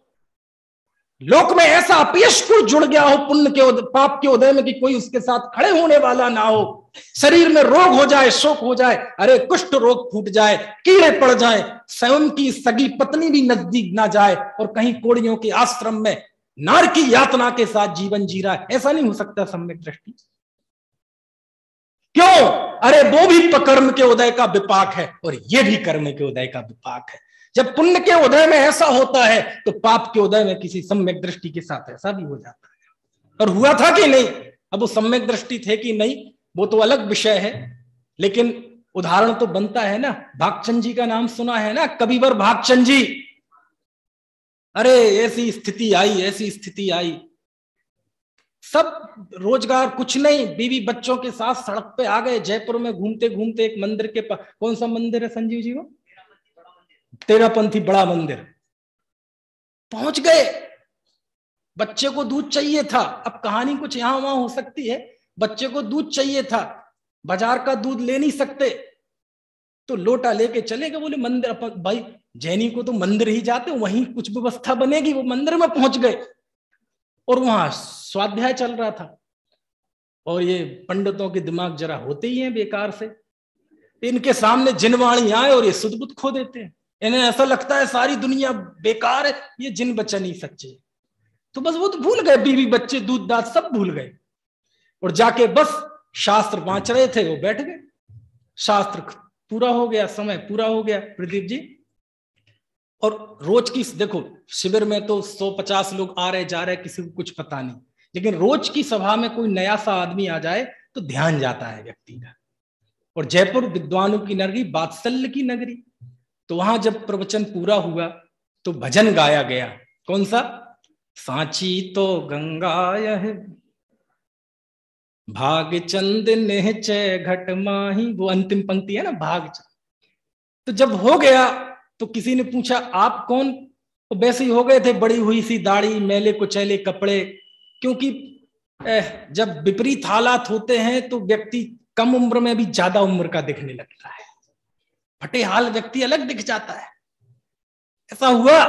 लोक में ऐसा अपयश को जुड़ गया हो पुण्य के पाप के उदय में कि कोई उसके साथ खड़े होने वाला ना हो, शरीर में रोग हो जाए, शोक हो जाए, अरे कुष्ठ रोग फूट जाए, कीड़े पड़ जाए, स्वयं की सगी पत्नी भी नजदीक ना जाए और कहीं कोड़ियों के आश्रम में नार की यातना के साथ जीवन जी रहा है। ऐसा नहीं हो सकता सम्यक दृष्टि। क्यों? अरे वो भी कर्म के उदय का विपाक है और ये भी कर्म के उदय का विपाक है। जब पुण्य के उदय में ऐसा होता है तो पाप के उदय में किसी सम्यक दृष्टि के साथ ऐसा भी हो जाता है। और हुआ था कि नहीं, अब वो सम्यक दृष्टि थे कि नहीं वो तो अलग विषय है, लेकिन उदाहरण तो बनता है ना। भागचंद जी का नाम सुना है ना, कविवर भागचंद जी। अरे ऐसी स्थिति आई, ऐसी स्थिति आई, सब रोजगार कुछ नहीं, बीवी बच्चों के साथ सड़क पे आ गए। जयपुर में घूमते घूमते एक मंदिर के पास, कौन सा मंदिर है संजीव जी वो? तेरापंथी बड़ा मंदिर पहुंच गए। बच्चे को दूध चाहिए था, अब कहानी कुछ यहां वहां हो सकती है। बच्चे को दूध चाहिए था, बाजार का दूध ले नहीं सकते, तो लोटा लेके चले गए। बोले मंदिर, भाई जैनी को तो मंदिर ही जाते, वहीं कुछ व्यवस्था बनेगी। वो मंदिर में पहुंच गए और वहां स्वाध्याय चल रहा था। और ये पंडितों के दिमाग जरा होते ही हैं बेकार से, इनके सामने जिनवाणी आए और ये सुध बुध खो देते हैं। इन्हें ऐसा लगता है सारी दुनिया बेकार है, ये जिन बचन ही सच्चे। तो बस वो तो भूल गए, बीवी बच्चे दूध दाद सब भूल गए और जाके बस शास्त्र बांच रहे थे, वो बैठ गए। शास्त्र पूरा हो गया, समय पूरा हो गया प्रदीप जी। और रोज की देखो, शिविर में तो 150 लोग आ रहे जा रहे, किसी को कुछ पता नहीं, लेकिन रोज की सभा में कोई नया सा आदमी आ जाए तो ध्यान जाता है व्यक्ति का। और जयपुर विद्वानों की नगरी, वात्सल्य की नगरी, तो वहां जब प्रवचन पूरा हुआ तो भजन गाया गया। कौन सा? सांची तो गंगा यह भाग चंद निहचय घट माही, वो अंतिम पंक्ति है ना, भाग चंद। तो जब हो गया तो किसी ने पूछा आप कौन? तो वैसे ही हो गए थे, बड़ी हुई सी दाढ़ी, मैले कुचैले कपड़े, क्योंकि जब विपरीत हालात होते हैं तो व्यक्ति कम उम्र में भी ज्यादा उम्र का दिखने लगता है। फटे हाल व्यक्ति अलग दिख जाता है। ऐसा हुआ।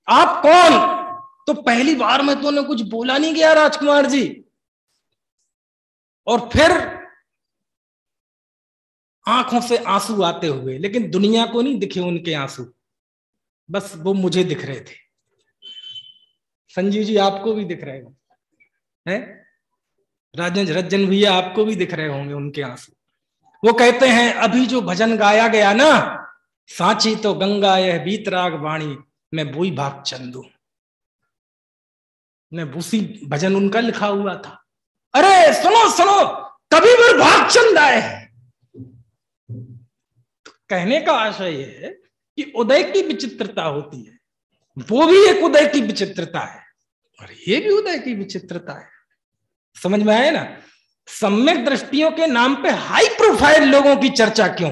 आप कौन? तो पहली बार में तो कुछ बोला नहीं गया राजकुमार जी, और फिर आंखों से आंसू आते हुए, लेकिन दुनिया को नहीं दिखे उनके आंसू, बस वो मुझे दिख रहे थे। संजीव जी आपको भी दिख रहे हो हैं, रज्जन भैया आपको भी दिख रहे होंगे उनके आंसू। वो कहते हैं अभी जो भजन गाया गया ना, सांची तो गंगा यह बीतराग वाणी, मैं बुई भाग चंदू, मैं भूसी भजन उनका लिखा हुआ था। अरे सुनो सुनो, कभी भी भागचंद आए। तो कहने का आशय यह है कि उदय की विचित्रता होती है, वो भी एक उदय की विचित्रता है और ये भी उदय की विचित्रता है। समझ में आया ना? सम्यक दृष्टियों के नाम पे हाई प्रोफाइल लोगों की चर्चा क्यों?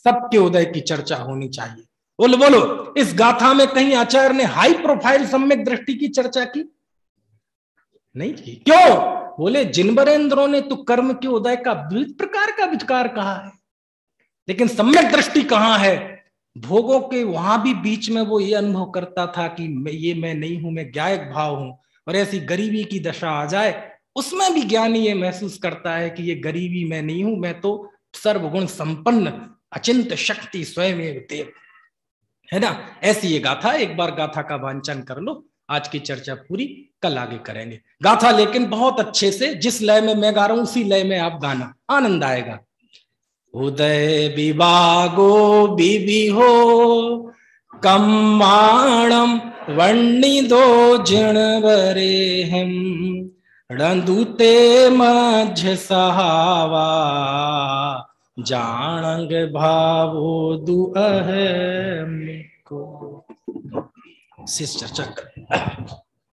सबके उदय की चर्चा होनी चाहिए। बोलो बोलो, इस गाथा में कहीं आचार्य ने हाई प्रोफाइल सम्यक दृष्टि की चर्चा की? नहीं की। क्यों? बोले जिनवरेंद्रों ने तो कर्म के उदय का विविध प्रकार का विचार कहा है, लेकिन सम्यक दृष्टि कहां है? भोगों के वहां भी बीच में वो ये अनुभव करता था कि मैं नहीं हूं, मैं ज्ञायक भाव हूं। और ऐसी गरीबी की दशा आ जाए, उसमें भी ज्ञानी ये महसूस करता है कि ये गरीबी मैं नहीं हूं, मैं तो सर्वगुण संपन्न अचिंत शक्ति स्वयं देव, है ना? ऐसी ये गाथा, एक बार गाथा का वांचन कर लो। आज की चर्चा पूरी कल आगे करेंगे। गाथा लेकिन बहुत अच्छे से, जिस लय में मैं गा रहा हूं उसी लय में आप गाना, आनंद आएगा। उदय विभागो बिबि हो कम्माणम वन्नी दो जिणवरे हम रंदुते मध्य सहावा जानंग भावो दुअह को। शिष्य चक्र